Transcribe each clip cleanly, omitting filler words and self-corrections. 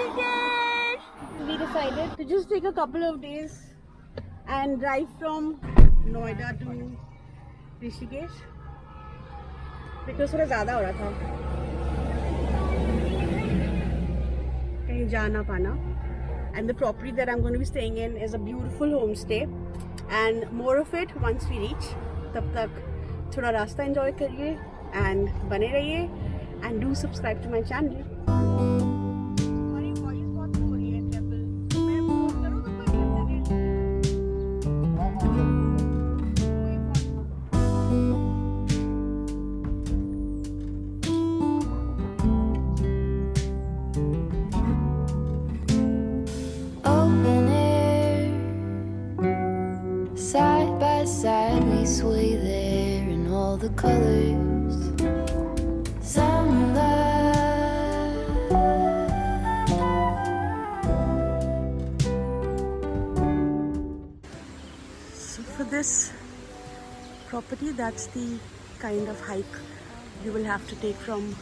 Rishikesh! We decided to just take a couple of days and drive from Noida to Rishikesh because थोड़ा ज़्यादा हो रहा था कहीं जा ना पाना. And the property that I'm going to be staying in is a beautiful homestay, and more of it once we reach. तब तक थोड़ा रास्ता enjoy करिए and बने रहिए and do subscribe to my channel. Side by side we sway there in all the colors. Summer love. So for this property, that's the kind of hike you will have to take from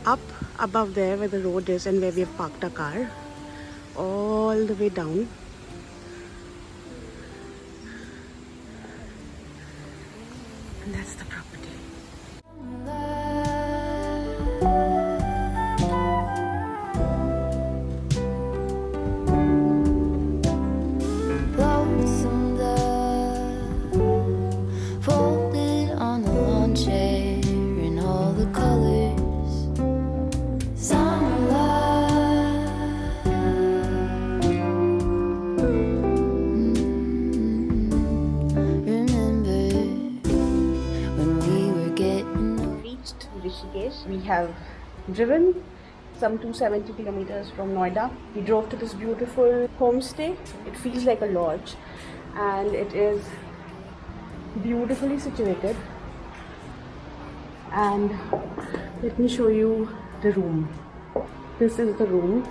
up above there where the road is and where we have parked our car, all the way down. And that's the property. Lonesome dove, folded on the lawn chair in all the colors. Summer love. Remember when we were getting Reached Rishikesh. We have driven some 270 kilometers from Noida. We drove to this beautiful homestay. It feels like a lodge and it is beautifully situated. And let me show you the room. This is the room.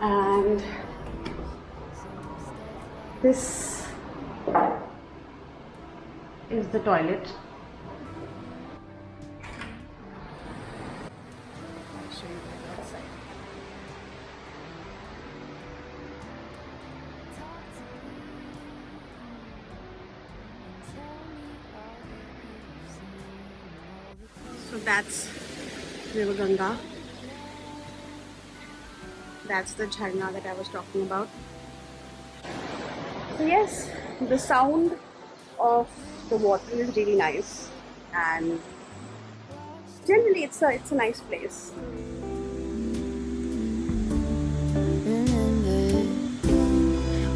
And this is the toilet. I'll show you the outside. So that's River Ganga. That's the jharna that I was talking about. So yes, the sound of the water is really nice, and generally it's a nice place. Remember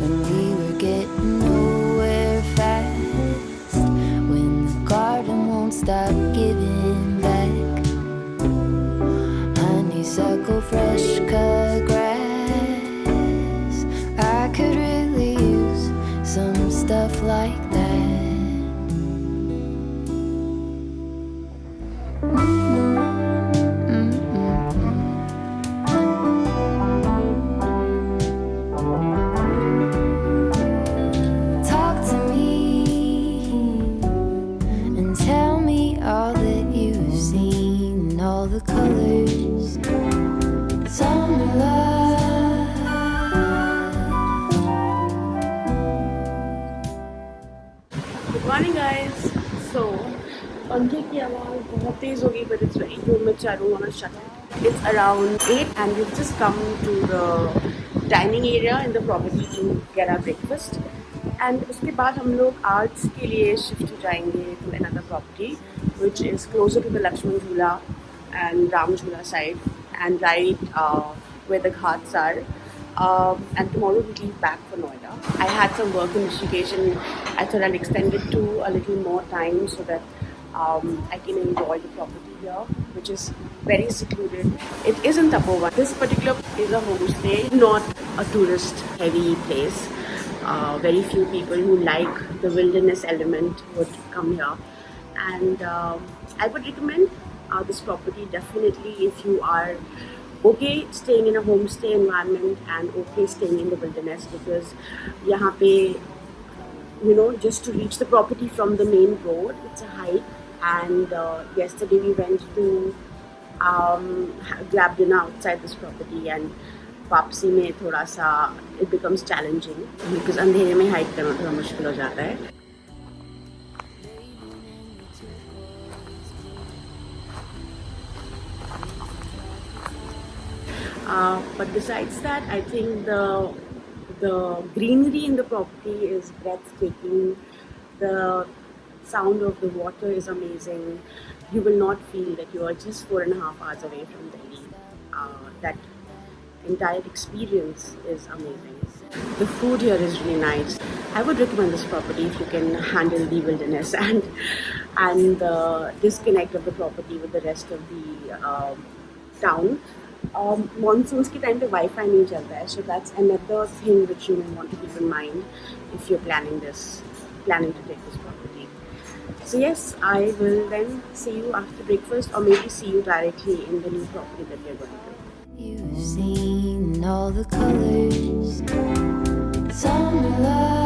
when we were getting nowhere fast, when the garden won't stop giving back. Honeysuckle, fresh cut grass. I could really use some stuff like that. Talk to me and tell me all that you've seen, all the colors. Summer love. Good morning guys. So पंखे की आवाज़ बहुत तेज़ होगी, but it's very humid, so I don't want to shut it. It's around 8 and we've just come to the dining area in the property to get our breakfast. And उसके बाद हम लोग आर्ट्स के लिए शिफ्ट हो जाएंगे to another property which is closer to the Lakshman Jhula and Ram Jhula side, and right where the ghats are. And tomorrow we leave back for Noida. I had some work in Rishikesh and I thought I'll extend it to a little more time so that I can enjoy the property here, which is very secluded. It is in Tapovan. This particular is a homestay, not a tourist heavy place. Very few people who like the wilderness element would come here, and I would recommend this property definitely if you are okay staying in a homestay environment and okay staying in the wilderness, because यहाँ पे just to reach the property from the main road, it's a hike, And yesterday we went to grab dinner outside this property, and वापसी में थोड़ा सा it becomes challenging because अंधेरे में hike करना थोड़ा मुश्किल हो जाता है. But besides that, I think the greenery in the property is breathtaking. The sound of the water is amazing. You will not feel that you are just 4.5 hours away from Delhi. That entire experience is amazing. The food here is really nice. I would recommend this property if you can handle the wilderness and the disconnect of the property with the rest of the town. Monsoons के time पे wifi नहीं चलता है, so that's another thing which you may want to keep in mind if you're planning to take this property. So yes, I will then see you after breakfast, or maybe see you directly in the new property that we are going to. You've seen all the colors, summer love.